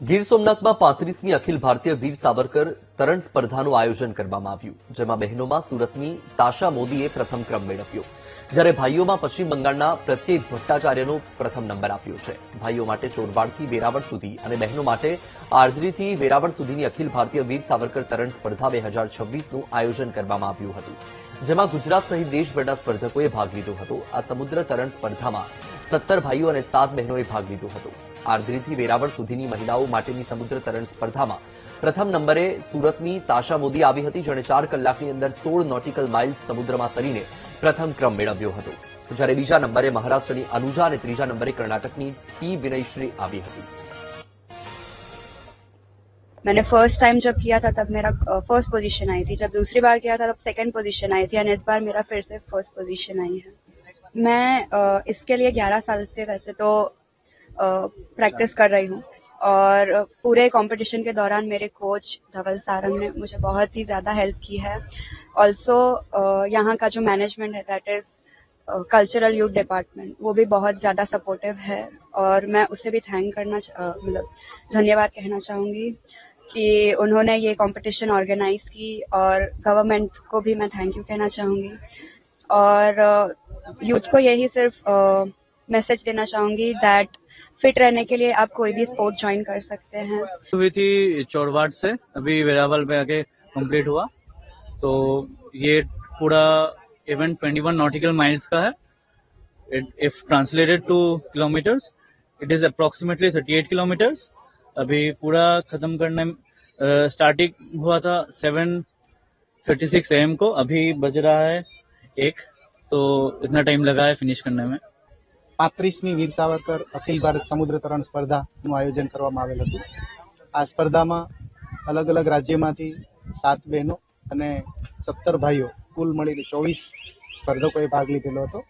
ગીર સોમનાથમાં 35મી અખિલ ભારતીય વીર સાવરકર તરણ સ્પર્ધાનું આયોજન કરવામાં આવ્યું, જેમાં બહેનોમાં સુરતની તાશા મોદીએ પ્રથમ ક્રમ મેળવ્યો, જ્યારે ભાઈઓમાં પશ્ચિમ બંગાળના પ્રત્યેક ભટ્ટાચાર્યનો પ્રથમ નંબર આપ્યો છે. ભાઈઓ માટે ચોરવાડથી વેરાવળ સુધી અને બહેનો માટે આર્દ્રીથી વેરાવળ સુધીની અખિલ ભારતીય વીર સાવરકર તરણ સ્પર્ધા 2026નું આયોજન કરવામાં આવ્યું હતું, જેમાં ગુજરાત સહિત દેશભરના સ્પર્ધકોએ ભાગ લીધો હતો. આ સમુદ્ર તરણ સ્પર્ધામાં 17 ભાઈઓ અને 7 બહેનોએ ભાગ લીધો હતો. આર્દ્રીથી વેરાવળ સુધીની મહિલાઓ માટેની સમુદ્ર તરણ સ્પર્ધામાં પ્રથમ નંબરે સુરતની તાશા મોદી આવી હતી, જેણે 4 કલાકની અંદર 16 નોટિકલ માઇલ્સ સમુદ્રમાં તરીને પ્રથમ ક્રમ મેળવ્યો હતો, જ્યારે બીજા નંબરે મહારાષ્ટ્રની અનુજા અને ત્રીજા નંબરે કર્ણાટકની ટી વિનયશ્રી આવી હતી. मैंने फर्स्ट टाइम जब किया था तब मेरा फर्स्ट पोजीशन आई थी, जब दूसरी बार किया था तब सेकंड पोजीशन आई थी और इस बार मेरा फिर से फर्स्ट पोजीशन आई है. मैं इसके लिए 11 साल से वैसे तो प्रैक्टिस कर रही हूँ और पूरे कंपटीशन के दौरान मेरे कोच धवल सारंग ने मुझे बहुत ही ज़्यादा हेल्प की है. ऑल्सो यहाँ का जो मैनेजमेंट है that is cultural youth department, वो भी बहुत ज़्यादा सपोर्टिव है और मैं उसे भी थैंक करना मतलब धन्यवाद कहना चाहूँगी कि उन्होंने ये कंपटीशन ऑर्गेनाइज की, और गवर्नमेंट को भी मैं थैंक यू कहना चाहूँगी. और यूथ को यही सिर्फ मैसेज देना चाहूँगी दैट फिट रहने के लिए आप कोई भी स्पोर्ट ज्वाइन कर सकते हैं. हुई थी चौड़वाड़ से, अभी वेरावल में आके कंप्लीट हुआ. तो ये पूरा इवेंट 21 नॉटिकल माइल्स का है. If translated to kilometres it is approximately 38 kilometres. अभी पूरा खत्म करने स्टार्टिंग हुआ था 7:36 AM को, अभी बज रहा है 1, तो इतना टाइम लगा है फिनिश करने में. 35મી વીર સાવરકર અખિલ ભારત સમુદ્ર તરણ સ્પર્ધાનું આયોજન કરવામાં આવેલ હતું. આ સ્પર્ધામાં અલગ અલગ રાજ્યમાંથી 7 બહેનો અને 17 ભાઈઓ, કુલ મળીને 24 સ્પર્ધકોએ ભાગ લીધેલો હતો.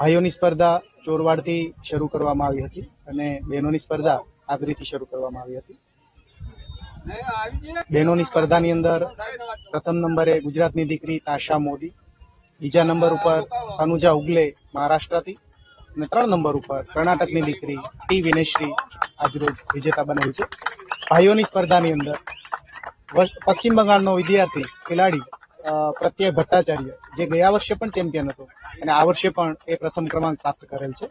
ભાઈઓની સ્પર્ધા ચોરવાડથી શરૂ કરવામાં આવી હતી અને બહેનોની સ્પર્ધા આદરીથી શરૂ કરવામાં આવી હતી. બહેનોની સ્પર્ધાની અંદર પ્રથમ નંબરે ગુજરાતની દીકરી તાશા મોદી, બીજા નંબર ઉપર અનુજા ઉગલે મહારાષ્ટ્રથી અને 3 નંબર ઉપર કર્ણાટકની દીકરી ટી વિનયશ્રી આજરોજ વિજેતા બનેલ છે. ભાઈઓની સ્પર્ધાની અંદર પશ્ચિમ બંગાળનો વિદ્યાર્થી ખેલાડી પ્રત્યય ભટ્ટાચાર્ય, જે ગયા વર્ષે પણ ચેમ્પિયન હતો અને આ વર્ષે પણ એ પ્રથમ ક્રમાંક પ્રાપ્ત કરેલ છે.